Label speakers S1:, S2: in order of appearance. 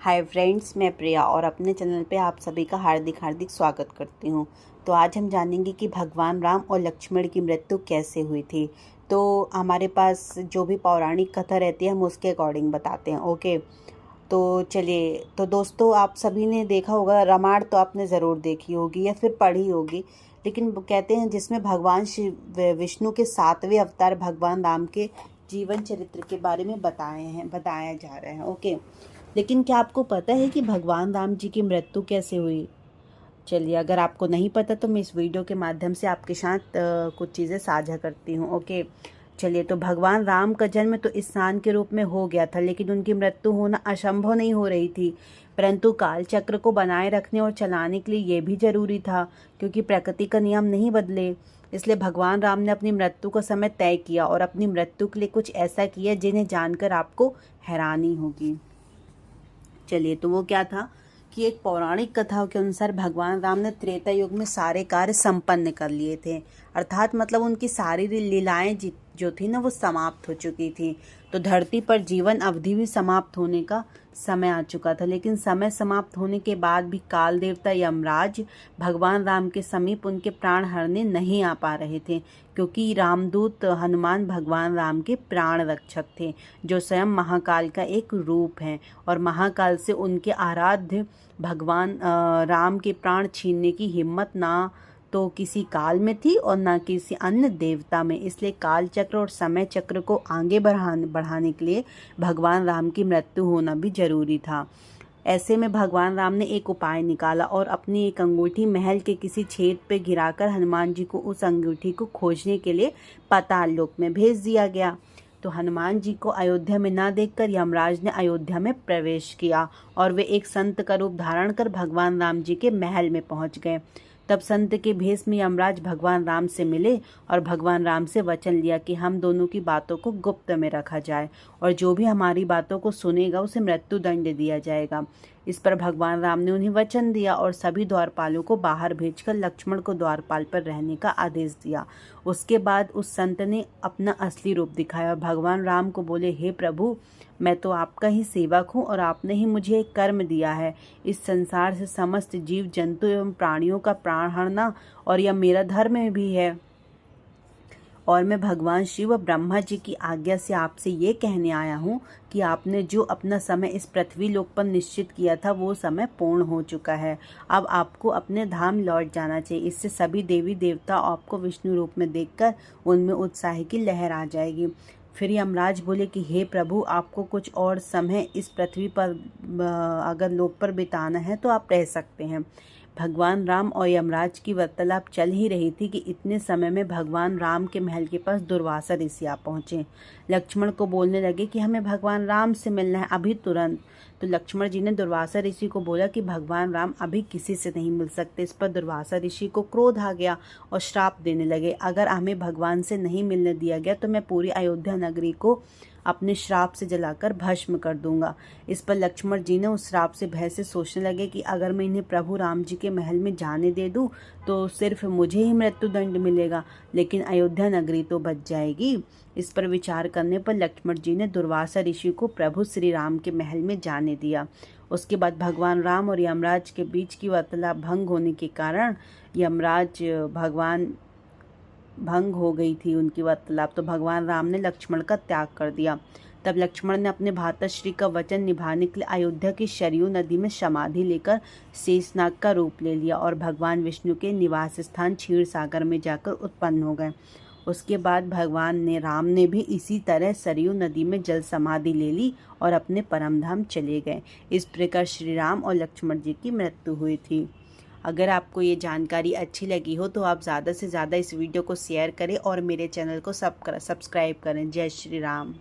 S1: Hi friends, मैं प्रिया और अपने चैनल पे आप सभी का हार्दिक हार्दिक स्वागत करती हूँ। तो आज हम जानेंगे कि भगवान राम और लक्ष्मण की मृत्यु कैसे हुई थी। तो हमारे पास जो भी पौराणिक कथा रहती है हम उसके अकॉर्डिंग बताते हैं। ओके, तो चलिए। तो दोस्तों, आप सभी ने देखा होगा, रामायण तो आपने ज़रूर देखी होगी या फिर पढ़ी होगी। लेकिन वो कहते हैं जिसमें भगवान शिव विष्णु के 7वें अवतार भगवान राम के जीवन चरित्र के बारे में बताया जा रहा है। ओके, लेकिन क्या आपको पता है कि भगवान राम जी की मृत्यु कैसे हुई? चलिए, अगर आपको नहीं पता तो मैं इस वीडियो के माध्यम से आपके साथ कुछ चीज़ें साझा करती हूँ। ओके, चलिए। तो भगवान राम का जन्म तो इंसान के रूप में हो गया था, लेकिन उनकी मृत्यु होना असंभव नहीं हो रही थी। परंतु काल चक्र को बनाए रखने और चलाने के लिए ये भी जरूरी था, क्योंकि प्रकृति का नियम नहीं बदले। इसलिए भगवान राम ने अपनी मृत्यु का समय तय किया और अपनी मृत्यु के लिए कुछ ऐसा किया जिन्हें जानकर आपको हैरानी होगी। चलिए, तो वो क्या था कि एक पौराणिक कथाओं के अनुसार भगवान राम ने त्रेता युग में सारे कार्य संपन्न कर लिए थे। अर्थात मतलब उनकी सारी लीलाएं जो थी ना वो समाप्त हो चुकी थी। तो धरती पर जीवन अवधि भी समाप्त होने का समय आ चुका था। लेकिन समय समाप्त होने के बाद भी काल देवता यमराज भगवान राम के समीप उनके प्राण हरने नहीं आ पा रहे थे, क्योंकि रामदूत हनुमान भगवान राम के प्राण रक्षक थे, जो स्वयं महाकाल का एक रूप है। और महाकाल से उनके आराध्य भगवान राम के प्राण छीनने की हिम्मत ना तो किसी काल में थी और ना किसी अन्य देवता में। इसलिए काल चक्र और समय चक्र को आगे बढ़ाने के लिए भगवान राम की मृत्यु होना भी जरूरी था। ऐसे में भगवान राम ने एक उपाय निकाला और अपनी एक अंगूठी महल के किसी छेद पे गिराकर हनुमान जी को उस अंगूठी को खोजने के लिए पाताल लोक में भेज दिया गया। तो हनुमान जी को अयोध्या में न देखकर यमराज ने अयोध्या में प्रवेश किया और वे एक संत का रूप धारण कर भगवान राम जी के महल में पहुंच गए। तब संत के भेष में यमराज भगवान राम से मिले और भगवान राम से वचन लिया कि हम दोनों की बातों को गुप्त में रखा जाए और जो भी हमारी बातों को सुनेगा उसे मृत्यु दंड दिया जाएगा। इस पर भगवान राम ने उन्हें वचन दिया और सभी द्वारपालों को बाहर भेजकर लक्ष्मण को द्वारपाल पर रहने का आदेश दिया। उसके बाद उस संत ने अपना असली रूप दिखाया और भगवान राम को बोले, हे प्रभु, मैं तो आपका ही सेवक हूँ और आपने ही मुझे एक कर्म दिया है। इस संसार से समस्त जीव जंतु एवं प्राणियों का प्राण हरना और यह मेरा धर्म भी है। और मैं भगवान शिव व ब्रह्मा जी की आज्ञा से आपसे ये कहने आया हूँ कि आपने जो अपना समय इस पृथ्वी लोक पर निश्चित किया था वो समय पूर्ण हो चुका है। अब आपको अपने धाम लौट जाना चाहिए। इससे सभी देवी देवता आपको विष्णु रूप में देखकर उनमें उत्साह की लहर आ जाएगी। फिर यमराज बोले कि हे प्रभु, आपको कुछ और समय इस पृथ्वी पर अगर लोक पर बिताना है तो आप रह सकते हैं। भगवान राम और यमराज की वार्तालाप चल ही रही थी कि इतने समय में भगवान राम के महल के पास दुर्वासा ऋषि आ पहुंचे। लक्ष्मण को बोलने लगे कि हमें भगवान राम से मिलना है, अभी तुरंत। तो लक्ष्मण जी ने दुर्वासा ऋषि को बोला कि भगवान राम अभी किसी से नहीं मिल सकते। इस पर दुर्वासा ऋषि को क्रोध आ गया और श्राप देने लगे, अगर हमें भगवान से नहीं मिलने दिया गया तो मैं पूरी अयोध्या नगरी को अपने श्राप से जलाकर भस्म कर दूंगा। इस पर लक्ष्मण जी ने उस श्राप से भय से सोचने लगे कि अगर मैं इन्हें प्रभु राम जी के महल में जाने दे दूं तो सिर्फ मुझे ही मृत्यु दंड मिलेगा, लेकिन अयोध्या नगरी तो बच जाएगी। इस पर विचार करने पर लक्ष्मण जी ने दुर्वासा ऋषि को प्रभु श्री राम के महल में जाने दिया। उसके बाद भगवान राम और यमराज के बीच की वार्तालाप भंग होने के कारण भंग हो गई थी उनकी वार्तालाप। तो भगवान राम ने लक्ष्मण का त्याग कर दिया। तब लक्ष्मण ने अपने भ्राताश्री का वचन निभाने के लिए अयोध्या की सरयू नदी में समाधि लेकर शेषनाग का रूप ले लिया और भगवान विष्णु के निवास स्थान क्षीर सागर में जाकर उत्पन्न हो गए। उसके बाद राम ने भी इसी तरह सरयू नदी में जल समाधि ले ली और अपने परमधाम चले गए। इस प्रकार श्री राम और लक्ष्मण जी की मृत्यु हुई थी। अगर आपको ये जानकारी अच्छी लगी हो तो आप ज़्यादा से ज़्यादा इस वीडियो को शेयर करें और मेरे चैनल को सब्सक्राइब करें। जय श्री राम।